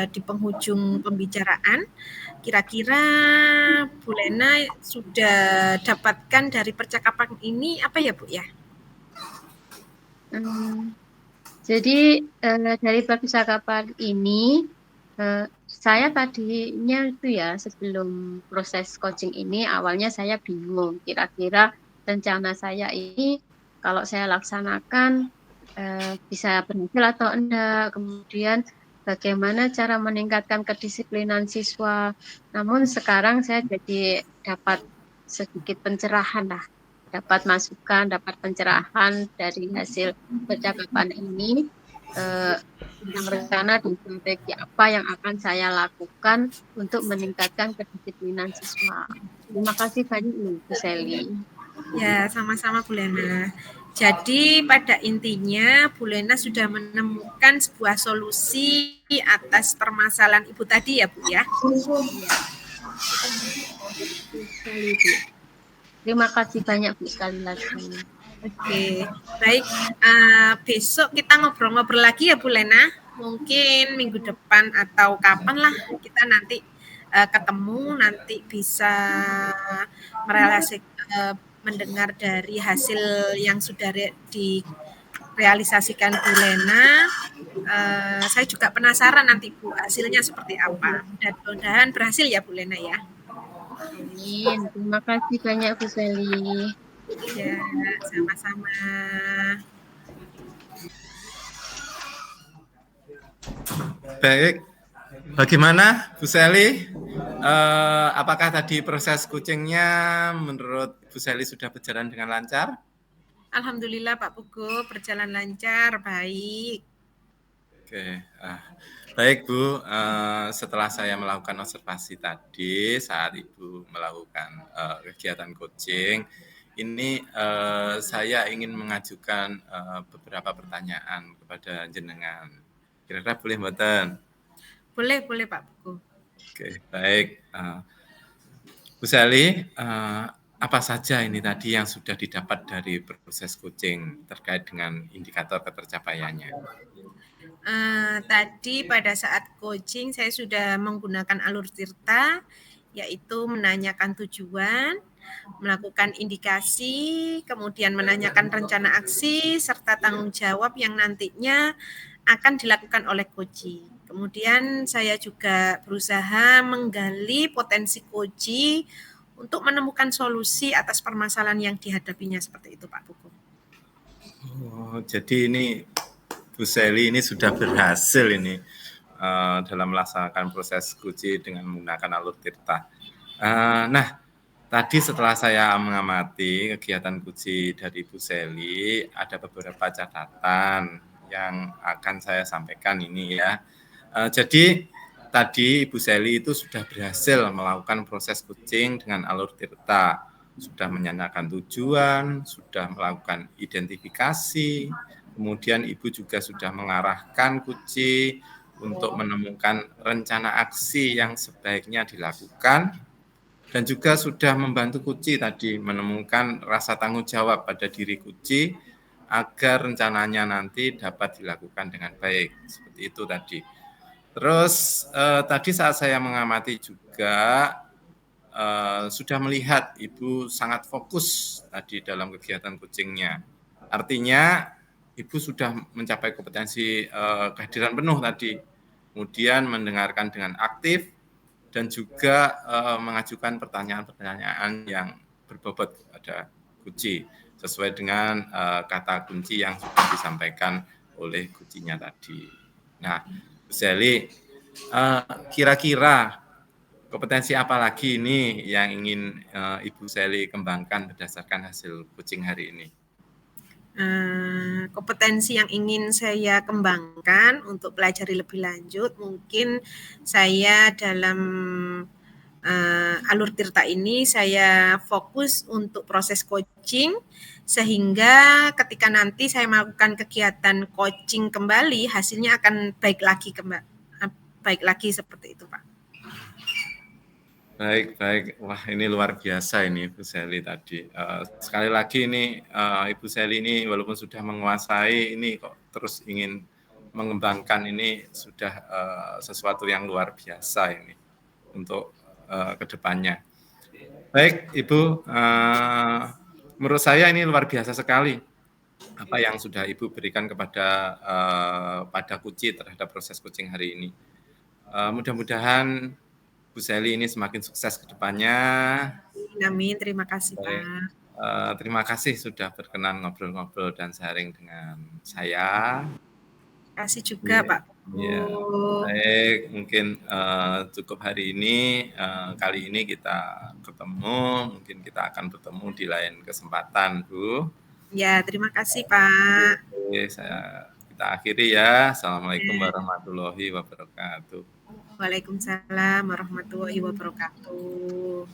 S1: di penghujung pembicaraan. Kira-kira Bu Lena sudah dapatkan dari percakapan ini apa ya Bu ya?
S3: Jadi dari percakapan ini saya tadinya itu ya sebelum proses coaching ini awalnya saya bingung kira-kira rencana saya ini kalau saya laksanakan bisa berhasil atau enggak, kemudian bagaimana cara meningkatkan kedisiplinan siswa. Namun sekarang saya jadi dapat sedikit pencerahan lah, dapat masukan, dapat pencerahan dari hasil percakapan ini tentang rencana dan strategi apa yang akan saya lakukan untuk meningkatkan kedisiplinan siswa. Terima kasih banyak Bu Sally.
S1: Ya, sama-sama Bu Lena. Jadi pada intinya Bu Lena sudah menemukan sebuah solusi atas permasalahan Ibu tadi ya Bu ya?
S3: Iya. Sekali Bu. Terima kasih banyak Bu sekali lagi.
S1: Oke, baik. Besok kita ngobrol-ngobrol lagi ya Bu Lena. Mungkin minggu depan atau kapan lah kita nanti ketemu, nanti bisa mendengar dari hasil yang sudah direalisasikan Bu Lena. Saya juga penasaran nanti Bu hasilnya seperti apa. Mudah-mudahan berhasil ya Bu Lena ya.
S3: Amin. Terima kasih banyak Bu Sally.
S1: Ya, sama-sama.
S2: Baik, bagaimana Bu Sally? Apakah tadi proses coachingnya menurut Bu Sally sudah berjalan dengan lancar?
S1: Alhamdulillah Pak Pugu berjalan lancar, baik.
S2: Oke, baik Bu. Setelah saya melakukan observasi tadi saat Ibu melakukan kegiatan coaching, ini saya ingin mengajukan beberapa pertanyaan kepada jenengan. Kira-kira boleh mboten?
S1: Boleh Pak Pugu.
S2: Oke, baik. Bu Sally, apa saja ini tadi yang sudah didapat dari proses coaching terkait dengan indikator ketercapaiannya?
S1: Tadi pada saat coaching saya sudah menggunakan alur Tirta, yaitu menanyakan tujuan, melakukan indikasi, kemudian menanyakan rencana aksi, serta tanggung jawab yang nantinya akan dilakukan oleh coaching. Kemudian saya juga berusaha menggali potensi coaching untuk menemukan solusi atas permasalahan yang dihadapinya seperti itu Pak Pugu.
S2: Oh, jadi ini Bu Sally ini sudah berhasil ini dalam melaksanakan proses coaching dengan menggunakan alur Tirta. Nah, tadi setelah saya mengamati kegiatan coaching dari Bu Sally, ada beberapa catatan yang akan saya sampaikan ini ya. Jadi tadi Ibu Sally itu sudah berhasil melakukan proses coaching dengan alur Tirta. sudah menyatakan tujuan, sudah melakukan identifikasi, kemudian Ibu juga sudah mengarahkan Kuci untuk menemukan rencana aksi yang sebaiknya dilakukan, dan juga sudah membantu Kuci tadi menemukan rasa tanggung jawab pada diri Kuci agar rencananya nanti dapat dilakukan dengan baik. Seperti itu tadi. Terus tadi saat saya mengamati juga sudah melihat Ibu sangat fokus tadi dalam kegiatan coaching-nya. Artinya Ibu sudah mencapai kompetensi kehadiran penuh tadi. Kemudian mendengarkan dengan aktif dan juga mengajukan pertanyaan-pertanyaan yang berbobot kepada Kuci sesuai dengan kata kunci yang sudah disampaikan oleh Kucinya tadi. Nah, Bu Sally, kira-kira kompetensi apa lagi ini yang ingin Ibu Sally kembangkan berdasarkan hasil coaching hari ini?
S1: Kompetensi yang ingin saya kembangkan untuk pelajari lebih lanjut, mungkin saya dalam alur Tirta ini saya fokus untuk proses coaching, sehingga ketika nanti saya melakukan kegiatan coaching kembali, hasilnya akan baik lagi seperti itu, Pak.
S2: Baik. Wah, ini luar biasa ini Ibu Sally tadi. Sekali lagi ini Ibu Sally ini walaupun sudah menguasai ini kok terus ingin mengembangkan, ini sudah sesuatu yang luar biasa ini untuk kedepannya. Baik, Ibu, menurut saya ini luar biasa sekali apa yang sudah Ibu berikan kepada pada Kuci terhadap proses coaching hari ini. Mudah-mudahan Bu Sally ini semakin sukses ke depannya.
S1: Amin, terima kasih
S2: Baik.
S1: Pak.
S2: Terima kasih sudah berkenan ngobrol-ngobrol dan sharing dengan saya.
S1: Terima kasih juga Pak.
S2: Ya, baik, mungkin cukup hari ini. Kali ini kita ketemu, mungkin kita akan bertemu di lain kesempatan, Bu.
S1: Ya, terima kasih Pak.
S2: Oke, kita akhiri ya. Assalamualaikum warahmatullahi wabarakatuh.
S1: Waalaikumsalam warahmatullahi wabarakatuh.